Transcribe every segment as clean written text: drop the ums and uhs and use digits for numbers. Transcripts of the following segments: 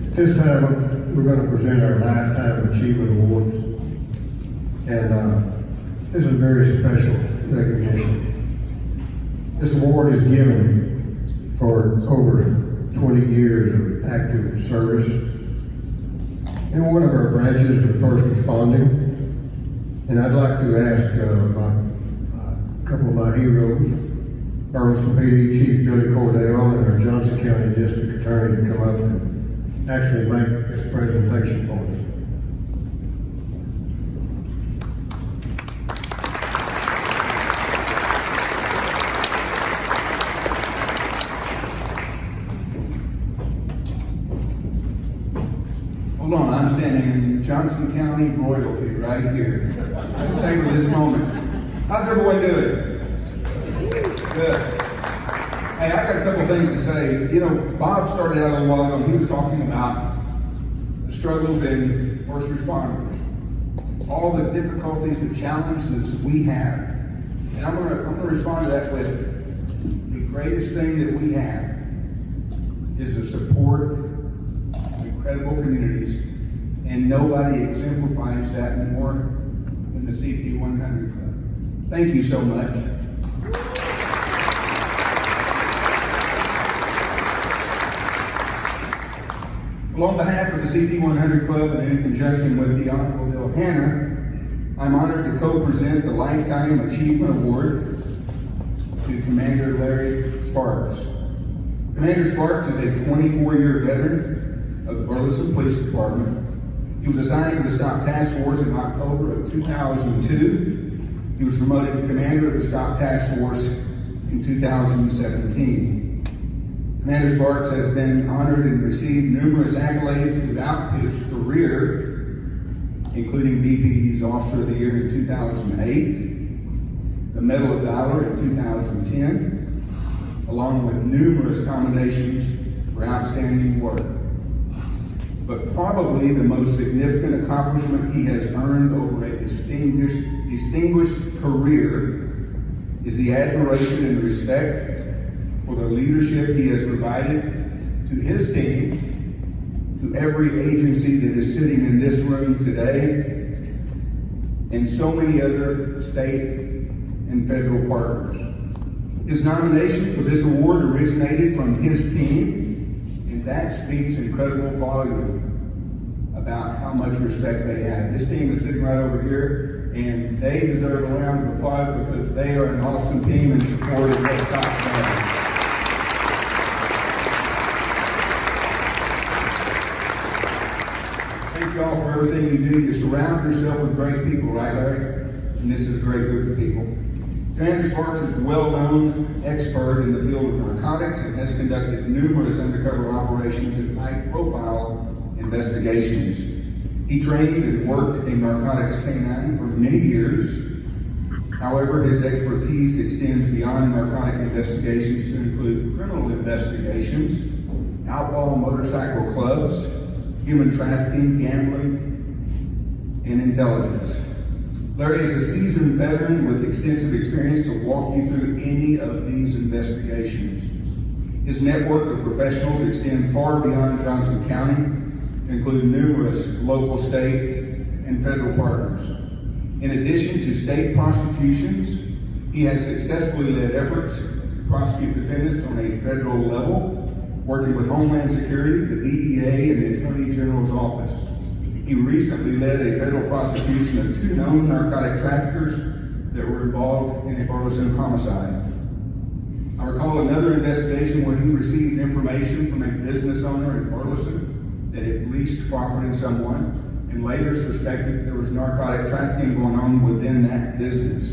At this time, we're going to present our Lifetime Achievement Awards. And this is a very special recognition. This award is given for over 20 years of active service in one of our branches of first responding. And I'd like to ask a couple of my heroes, Burleson PD Chief Billy Cordell and our Johnson County District Attorney, to come up and actually make this presentation for us. Hold on, I'm standing in Johnson County royalty right here. Let's savor this moment. How's everyone doing? Good. Hey, I got a couple things to say. You know, Bob started out a little while ago, and he was talking about the struggles in first responders, all the difficulties, the challenges that we have. And I'm gonna respond to that with the greatest thing that we have is the support of incredible communities, and nobody exemplifies that more than the CT 100 Club. Thank you so much. Well, on behalf of the CT 100 Club and in conjunction with the Honorable Bill Hanna, I'm honored to co-present the Lifetime Achievement Award to Commander Larry Sparks. Commander Sparks is a 24-year veteran of the Burleson Police Department. He was assigned to the Stop Task Force in October of 2002. He was promoted to Commander of the Stop Task Force in 2017. Commander Sparks has been honored and received numerous accolades throughout his career, including BPD's Officer of the Year in 2008, the Medal of Valor in 2010, along with numerous commendations for outstanding work. But probably the most significant accomplishment he has earned over a distinguished career is the admiration and respect for the leadership he has provided to his team, to every agency that is sitting in this room today, and so many other state and federal partners. His nomination for this award originated from his team, and that speaks incredible volume about how much respect they have. This team is sitting right over here, and they deserve a round of applause because they are an awesome team and support of West Top County. Thank you all for everything you do. You surround yourself with great people, right, Larry? And this is a great group of people. Commander Sparks is a well-known expert in the field of narcotics and has conducted numerous undercover operations and high-profile investigations. He trained and worked a narcotics canine for many years. However, his expertise extends beyond narcotic investigations to include criminal investigations, outlaw motorcycle clubs, human trafficking, gambling, and intelligence. Larry is a seasoned veteran with extensive experience to walk you through any of these investigations. His network of professionals extends far beyond Johnson County, include numerous local, state, and federal partners. In addition to state prosecutions, he has successfully led efforts to prosecute defendants on a federal level, working with Homeland Security, the DEA, and the Attorney General's office. He recently led a federal prosecution of 2 known narcotic traffickers that were involved in a Burleson homicide. I recall another investigation where he received information from a business owner in Burleson that had leased property to someone and later suspected there was narcotic trafficking going on within that business.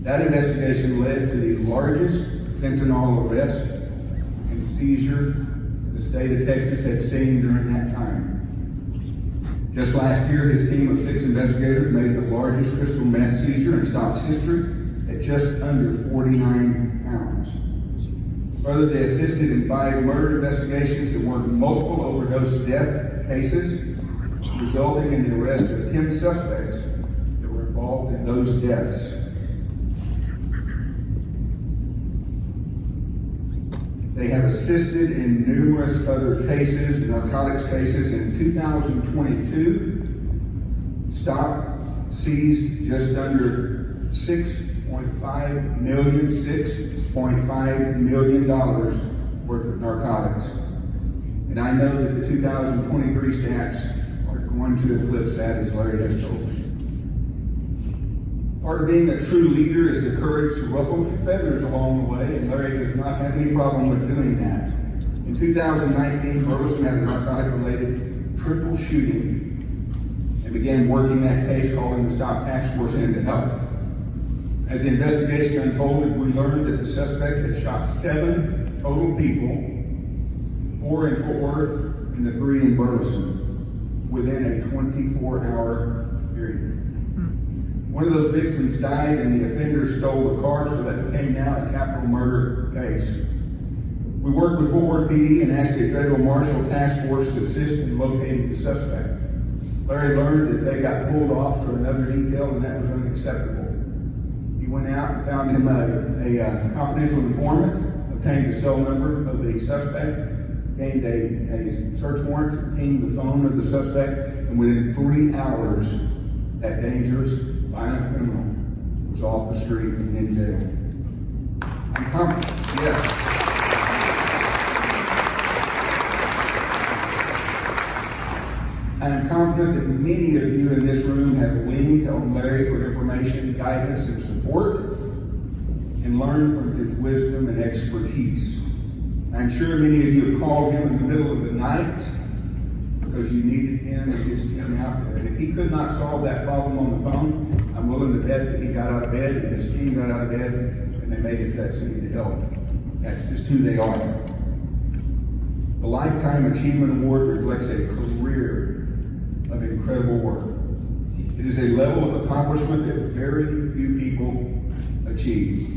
That investigation led to the largest fentanyl arrest and seizure the state of Texas had seen during that time. Just last year, his team of 6 investigators made the largest crystal meth seizure in Stop's history at just under 49 pounds. Further, they assisted in 5 murder investigations and worked multiple overdose death cases, resulting in the arrest of 10 suspects that were involved in those deaths. They have assisted in numerous other cases, narcotics cases. In 2022, stopped, seized just under $6.5 million worth of narcotics. And I know that the 2023 stats are going to eclipse that, as Larry has told me. Part of being a true leader is the courage to ruffle feathers along the way, and Larry does not have any problem with doing that. In 2019, Burleson had a narcotic-related triple shooting and began working that case, calling the Stop Task Force in to help. As the investigation unfolded, we learned that the suspect had shot 7 total people, 4 in Fort Worth and the 3 in Burleson, within a 24-hour period. One of those victims died and the offender stole the car, so that became now a capital murder case. We worked with Fort Worth PD and asked a federal marshal task force to assist in locating the suspect. Larry learned that they got pulled off to another detail, and that was unacceptable. He went out and found him a confidential informant, obtained the cell number of the suspect, gained a search warrant, obtained the phone of the suspect, and within 3 hours, that dangerous, violent criminal was off the street and in jail. I'm confident, yes. I am confident that many of you in this room have leaned on Larry for information, guidance, and support, and learned from his wisdom and expertise. I'm sure many of you have called him in the middle of the night because you needed him and his team out there. And if he could not solve that problem on the phone, I'm willing to bet that he got out of bed and his team got out of bed and they made it to that scene to help. That's just who they are. The Lifetime Achievement Award reflects a career of incredible work. It is a level of accomplishment that very few people achieve.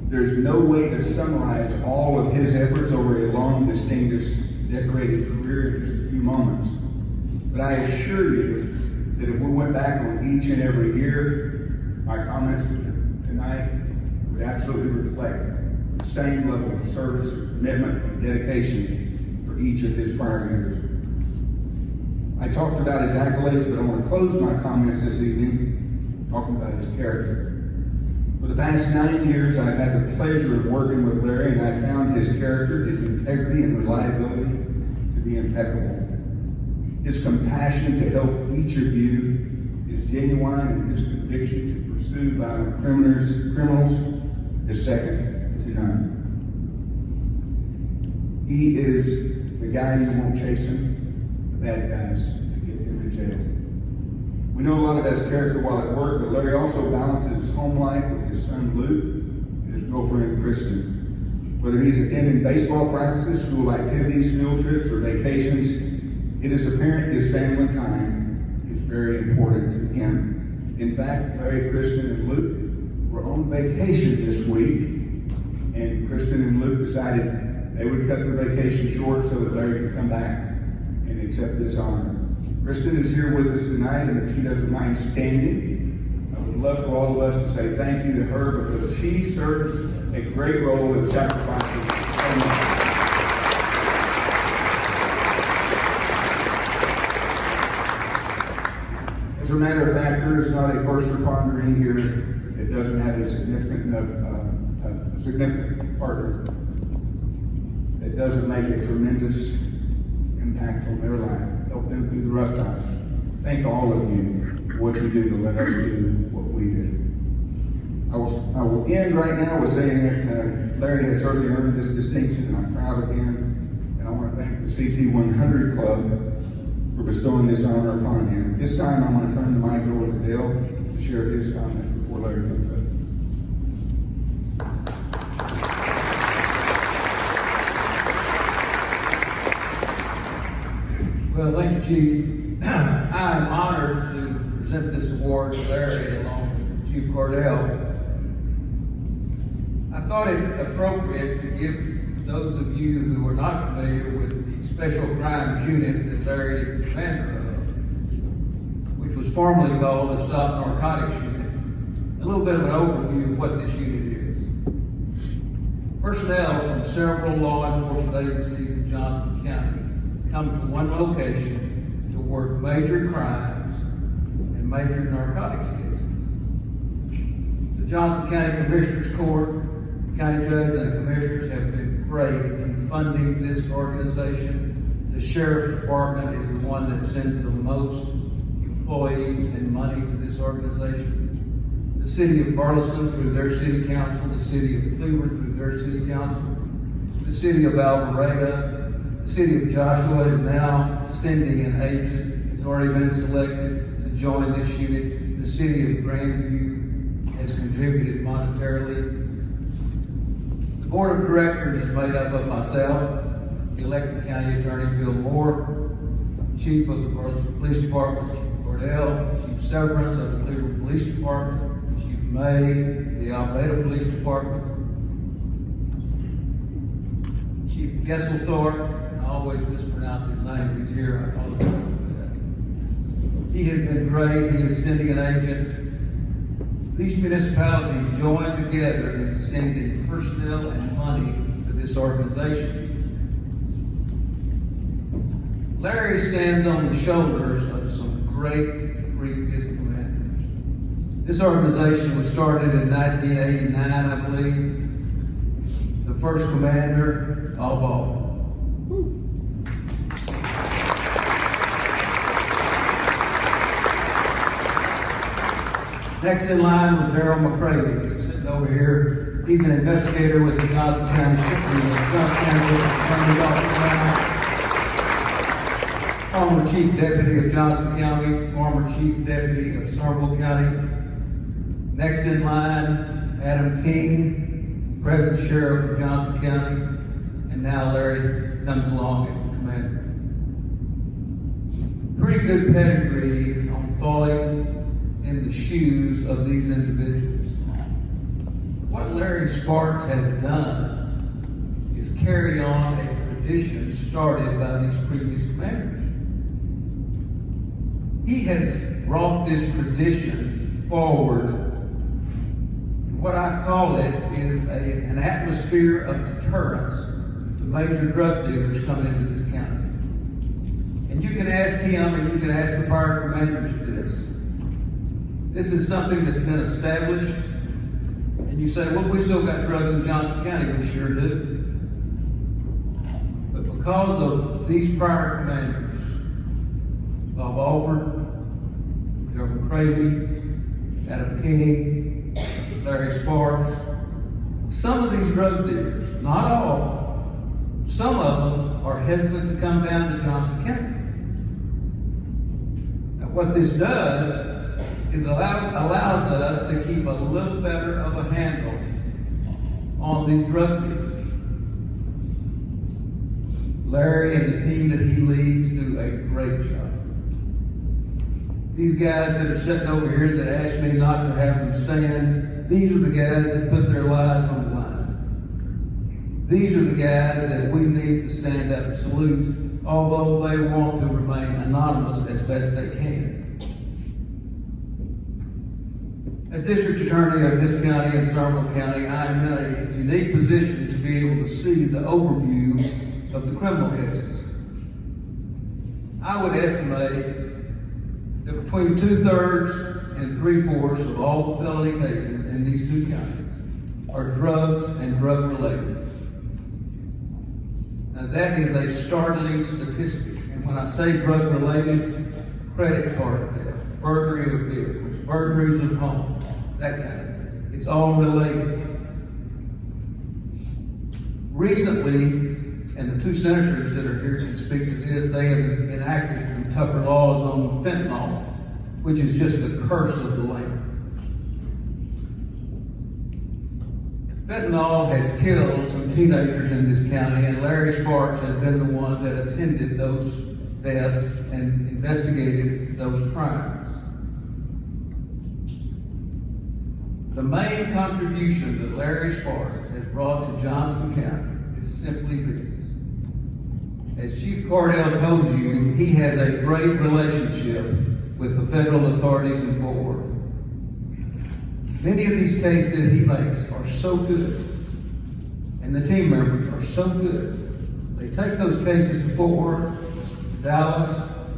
There's no way to summarize all of his efforts over a long, distinguished, decorated career in just a few moments. But I assure you that if we went back on each and every year, my comments tonight would absolutely reflect the same level of service, commitment, and dedication for each of his prior years. I talked about his accolades, but I want to close my comments this evening talking about his character. For the past 9 years, I've had the pleasure of working with Larry, and I found his character, his integrity, and reliability to be impeccable. His compassion to help each of you is genuine, and his conviction to pursue violent criminals is second to none. He is the guy who won't chase him, the bad guys, to get him to jail. We know a lot about his character while at work, but Larry also balances his home life with his son Luke and his girlfriend Kristen. Whether he's attending baseball practices, school activities, field trips, or vacations, it is apparent his family time is very important to him. In fact, Larry, Kristen, and Luke were on vacation this week, and Kristen and Luke decided they would cut their vacation short so that Larry could come back and accept this honor. Kristen is here with us tonight, and if she doesn't mind standing, I would love for all of us to say thank you to her because she serves a great role in sacrificing so much. As a matter of fact, there is not a first responder in here that doesn't have a significant partner that doesn't make a tremendous impact on their life, help them through the rough times. Thank all of you for what you do to let us do what we do. I will end right now with saying that Larry has certainly earned this distinction, and I'm proud of him. And I want to thank the CT 100 Club for bestowing this honor upon him. This time, I'm going to turn the mic over to Dale to share his comments before Larry comes up. Well, thank you, Chief. I am honored to present this award to Larry along with Chief Cordell. I thought it appropriate to give those of you who are not familiar with the Special Crimes Unit that Larry is the commander of, which was formerly called the Stop Narcotics Unit, a little bit of an overview of what this unit is. Personnel from several law enforcement agencies in Johnson County come to one location to work major crimes and major narcotics cases. The Johnson County Commissioners Court, county judge, and the commissioners have been great in funding this organization. The sheriff's department is the one that sends the most employees and money to this organization. The city of Burleson through their city council, the city of Cleveland through their city council, the city of Alvarado, the city of Joshua is now sending an agent, has already been selected to join this unit. The city of Grandview has contributed monetarily. The board of directors is made up of myself, the elected county attorney Bill Moore, chief of the Burleson Police Department, Cordell, chief Severance of the Cleveland Police Department, Chief May, the Alvarado Police Department, Chief Gesselthorpe, and I always mispronounce his name, he's here, I apologize for that. He has been great, he is sending an agent. These municipalities join together in sending personnel and money to this organization. Larry stands on the shoulders of some great previous commanders. This organization was started in 1989, I believe. The first commander, Al Baldwin. Next in line was Daryl McCravey, who's sitting over here. He's an investigator with the Johnson County Attorney's Office. Former Chief Deputy of Johnson County, former Chief Deputy of Somerville County. Next in line, Adam King, present Sheriff of Johnson County, and now Larry comes along as the commander. Pretty good pedigree on falling in the shoes of these individuals. What Larry Sparks has done is carry on a tradition started by these previous commanders. He has brought this tradition forward. What I call it is an atmosphere of deterrence to major drug dealers coming into this county. And you can ask him and you can ask the prior commanders this. This is something that's been established. And you say, well, we still got drugs in Johnson County. We sure do. But because of these prior commanders, Bob Alford, Daryl McCravey, Adam King, Larry Sparks, some of these drug dealers, not all, some of them are hesitant to come down to Johnson County. Now, what this does is allows us to keep a little better of a handle on these drug dealers. Larry and the team that he leads do a great job. These guys that are sitting over here that asked me not to have them stand, these are the guys that put their lives on the line. These are the guys that we need to stand up and salute, although they want to remain anonymous as best they can. As district attorney of this county and Somerville County, I am in a unique position to be able to see the overview of the criminal cases. I would estimate that between 2/3 and 3/4 of all the felony cases in these two counties are drugs and drug related. Now that is a startling statistic. And when I say drug related, credit card theft, burglary of vehicles, burglaries of homes, that kind of thing. It's all related. Recently, and the two senators that are here can speak to this, they have enacted some tougher laws on fentanyl, which is just the curse of the land. Fentanyl has killed some teenagers in this county, and Larry Sparks has been the one that attended those deaths and investigated those crimes. The main contribution that Larry Sparks has brought to Johnson County is simply this. As Chief Cordell told you, he has a great relationship with the federal authorities in Fort Worth. Many of these cases that he makes are so good, and and the team members are so good. They take those cases to Fort Worth, Dallas,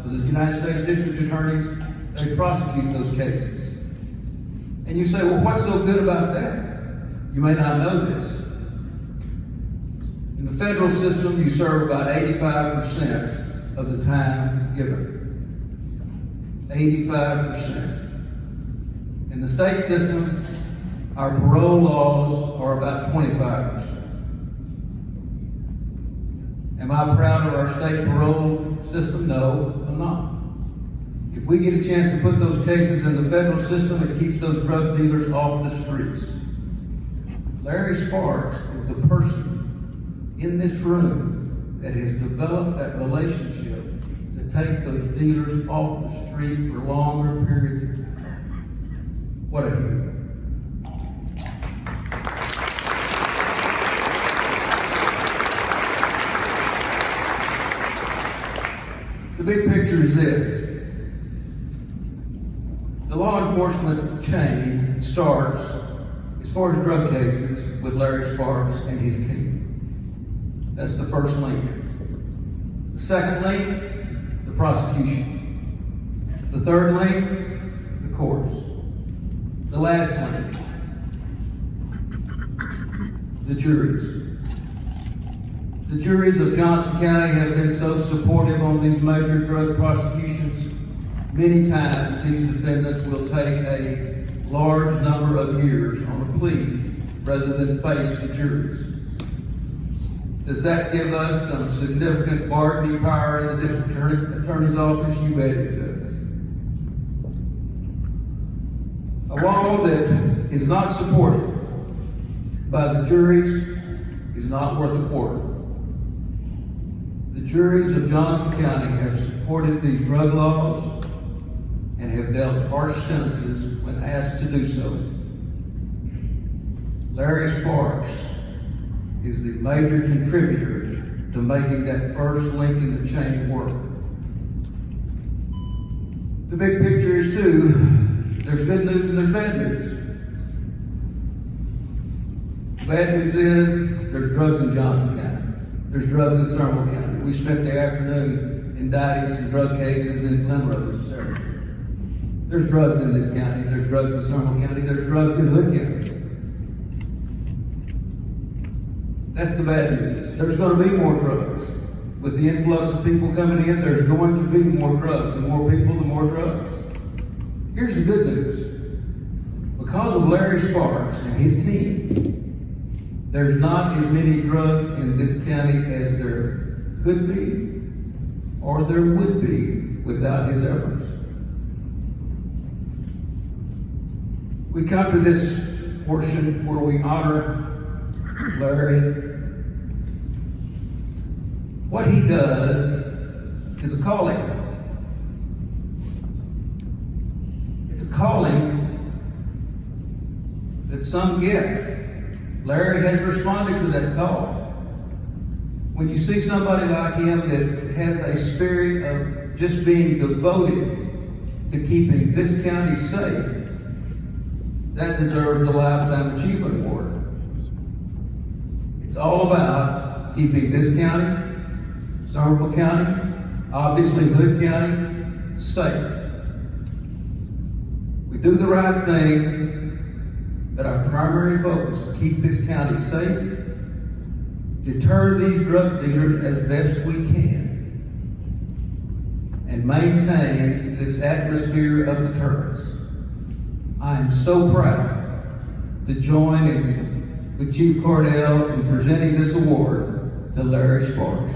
to the United States District Attorneys. They prosecute those cases. And you say, well, what's so good about that? You may not know this. In the federal system, you serve about 85% of the time given. 85%. In the state system, our parole laws are about 25%. Am I proud of our state parole system? No, I'm not. If we get a chance to put those cases in the federal system, it keeps those drug dealers off the streets. Larry Sparks is the person in this room that has developed that relationship to take those dealers off the street for longer periods of time. What a hero. The big picture is this. The law enforcement chain starts, as far as drug cases, with Larry Sparks and his team. That's the first link. The second link, the prosecution. The third link, the courts. The last link, the juries. The juries of Johnson County have been so supportive on these major drug prosecutions. Many times these defendants will take a large number of years on a plea rather than face the juries. Does that give us some significant bargaining power in the district attorney's office? You bet it does. A law that is not supported by the juries is not worth a quarter. The juries of Johnson County have supported these drug laws and have dealt harsh sentences when asked to do so. Larry Sparks is the major contributor to making that first link in the chain work. The big picture is too, there's good news and there's bad news. The bad news is there's drugs in Johnson County. There's drugs in Somerville County. We spent the afternoon indicting some drug cases in Glen Rose and Somerville. There's drugs in this county. There's drugs in Somerville County. There's drugs in Hood County. That's the bad news. There's going to be more drugs. With the influx of people coming in, there's going to be more drugs. The more people, the more drugs. Here's the good news. Because of Larry Sparks and his team, there's not as many drugs in this county as there could be or there would be without his efforts. We come to this portion where we honor Larry. What he does is a calling. It's a calling that some get. Larry has responded to that call. When you see somebody like him that has a spirit of just being devoted to keeping this county safe, that deserves a Lifetime Achievement Award. It's all about keeping this county, Somerville County, obviously Hood County, safe. We do the right thing, but our primary focus is to keep this county safe, deter these drug dealers as best we can, and maintain this atmosphere of deterrence. I am so proud to join with Chief Cardell in presenting this award to Larry Sparks.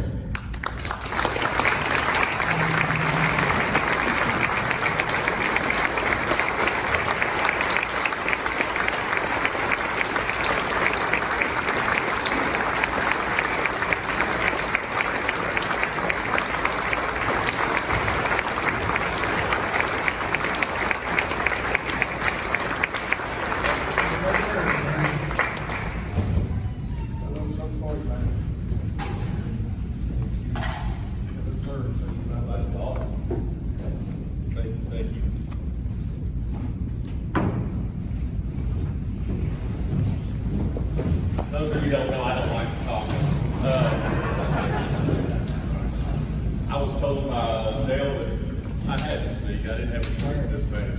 speak. I didn't have a choice in this matter.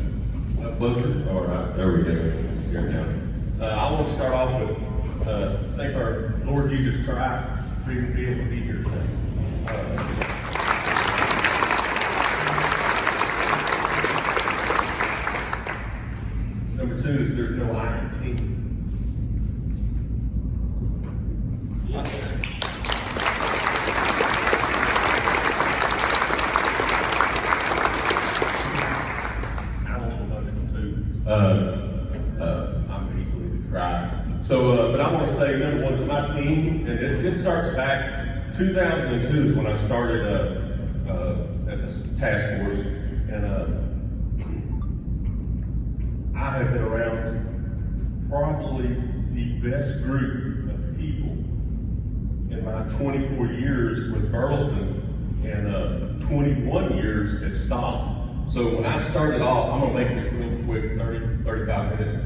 Closer? All right, there we go. Here we go. I want to start off with thank our Lord Jesus Christ for even being able to be here today. Number two is there's no I in team. I'm easily to cry. So, but I want to say, number one, is my team, and this starts back 2002 is when I started at this task force, and I have been around probably the best group of people in my 24 years with Burleson and 21 years at Staub. So when I started off, I'm gonna make this real quick, 35 minutes.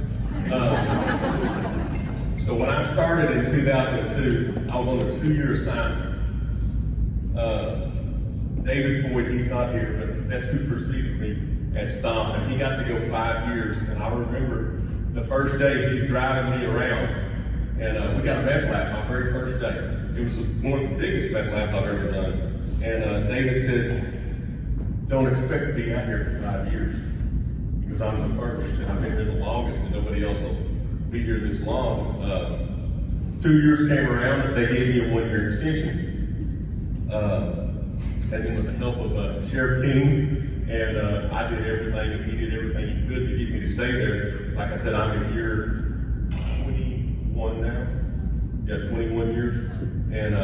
So when I started in 2002, I was on a 2-year assignment. David Floyd, he's not here, but that's who preceded me at Stomp, and he got to go 5 years. And I remember the first day he's driving me around, and we got a meth lab my very first day. It was one of the biggest meth labs I've ever done. And David said, don't expect to be out here for 5 years, because I'm the first, and I've been here the longest, and nobody else will be here this long. 2 years came around, and they gave me a 1-year extension. And then with the help of Sheriff King, and I did everything, and he did everything he could to get me to stay there. Like I said, I'm in year 21 now. Yeah, 21 years. And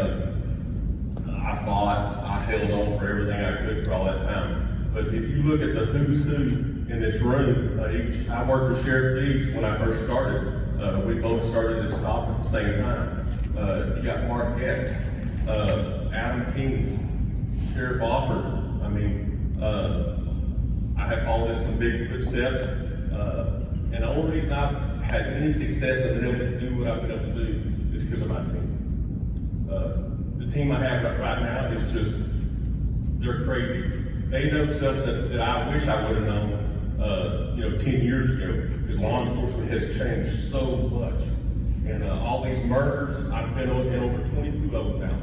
I fought, I held on for everything I could for all that time. But if you look at the who's who in this room, I worked with Sheriff Deeds when I first started. We both started at Stop at the same time. You got Mark Getz, Adam King, Sheriff Offord. I mean, I have followed in some big footsteps. And the only reason I've had any success and been able to do what I've been able to do is because of my team. The team I have right now is just, they're crazy. They know stuff that I wish I would have known, 10 years ago, because law enforcement has changed so much. And all these murders, I've been in over 22 of them now.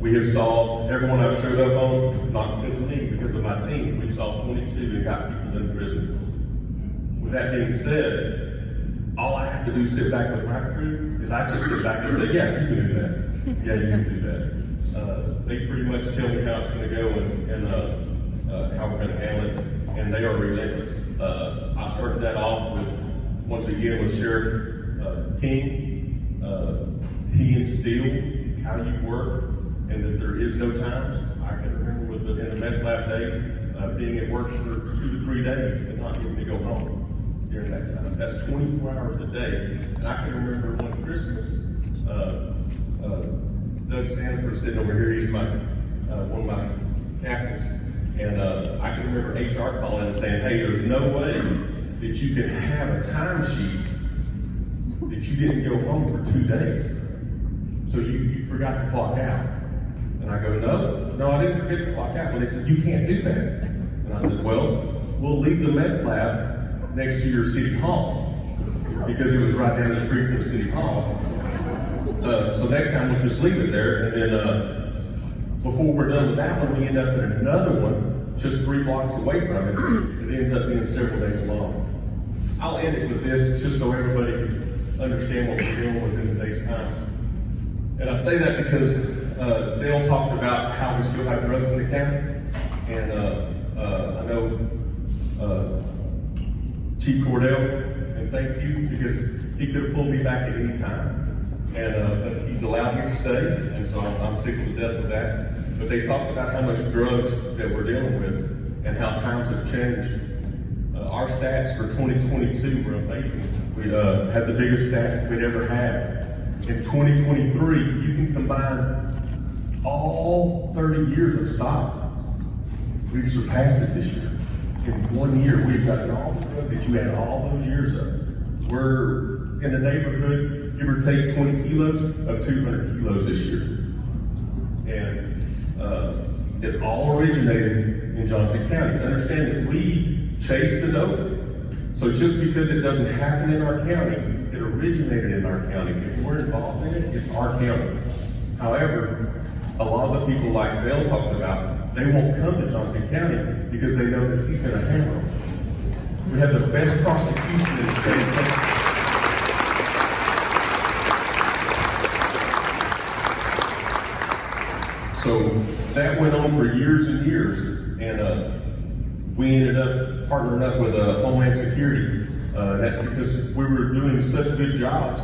We have solved, everyone I've showed up on, not because of me, because of my team, we've solved 22 and got people in prison. With that being said, all I have to do is sit back with my crew is I just sit back and say, yeah, you can do that. Yeah, you can do that. They pretty much tell me how it's going to go and how we're going to handle it, and they are relentless. I started that off with, once again, with Sheriff King. He instilled how you work and that there is no times. I can remember in the meth lab days, being at work for 2 to 3 days and not getting to go home during that time. That's 24 hours a day. And I can remember one Christmas, Doug Sanford sitting over here, he's one of my captains, and I can remember HR calling in and saying, hey, there's no way that you can have a timesheet that you didn't go home for 2 days. So you forgot to clock out. And I go, no, I didn't forget to clock out. Well, they said, you can't do that. And I said, well, we'll leave the meth lab next to your city hall, because it was right down the street from the city hall. So next time we'll just leave it there, and then before we're done with that one, we end up in another one just 3 blocks away from it. It ends up being several days long. I'll end it with this just so everybody can understand what we're dealing with in today's times. And I say that because Dale talked about how we still have drugs in the county, and I know Chief Cordell, and thank you, because he could have pulled me back at any time. And but he's allowed me to stay, and so I'm tickled to death with that. But they talked about how much drugs that we're dealing with and how times have changed. Our stats for 2022 were amazing. We had the biggest stats we'd ever had. In 2023, you can combine all 30 years of stock. We've surpassed it this year. In 1 year, we've gotten all the drugs that you had all those years of. We're in the neighborhood, give or take 20 kilos of 200 kilos this year. And It all originated in Johnson County. Understand that we chase the dope. So just because it doesn't happen in our county, it originated in our county. If we're involved in it, it's our county. However, a lot of the people like Bill talked about, they won't come to Johnson County because they know that he's gonna hammer them. We have the best prosecution in the state of Texas. So that went on for years and years, and we ended up partnering up with Homeland Security. That's because we were doing such good jobs.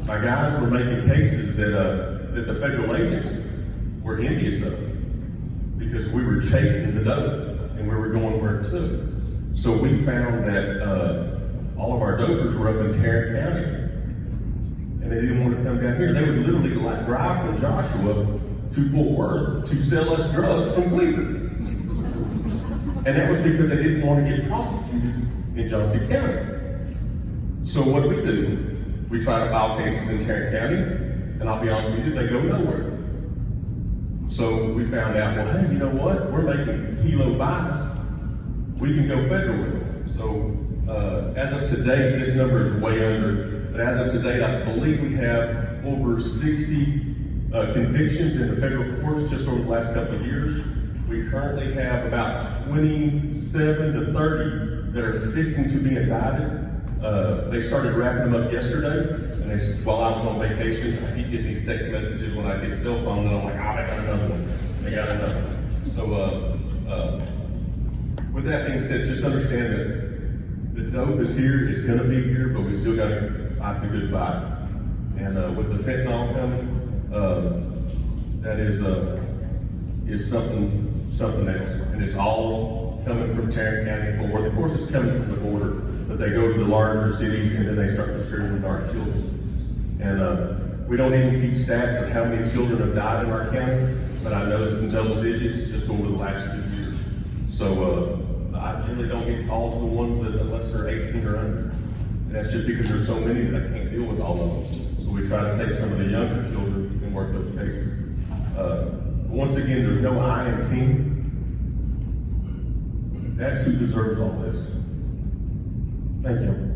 My guys were making cases that the federal agents were envious of, because we were chasing the dope and we were going where it took. So we found that all of our dopers were up in Tarrant County, and they didn't want to come down here. They would literally like drive from Joshua to Fort Worth to sell us drugs from Cleveland. And that was because they didn't want to get prosecuted in Johnson County. So what do? We try to file cases in Tarrant County, and I'll be honest with you, they go nowhere. So we found out, well, hey, you know what? We're making kilo buys. We can go federal with them. So as of today, this number is way under, but as of today, I believe we have over 60 convictions in the federal courts just over the last couple of years. We currently have about 27 to 30 that are fixing to be indicted. They started wrapping them up yesterday, and while I was on vacation, I keep getting these text messages when I get cell phone, and I'm like, oh, they got another one. They got another one. So with that being said, just understand that the dope is here, it's gonna be here, but we still gotta fight the good fight. And with the fentanyl coming, that is something else, and it's all coming from Tarrant County and Fort Worth. Of course, it's coming from the border, but they go to the larger cities and then they start distributing our children. And we don't even keep stats of how many children have died in our county, but I know it's in double digits just over the last 2 years. So I generally don't get calls to the ones that unless they're 18 or under. And that's just because there's so many that I can't deal with all of them. So we try to take some of the younger children and work those cases. Once again, there's no I in team. That's who deserves all this. Thank you.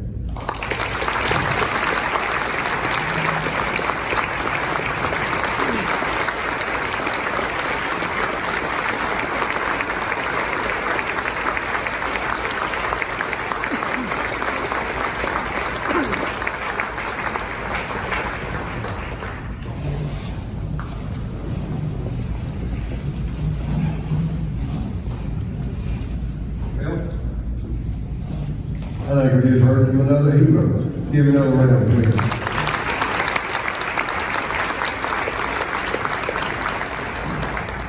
I think we just heard from another hero. Give another round, please.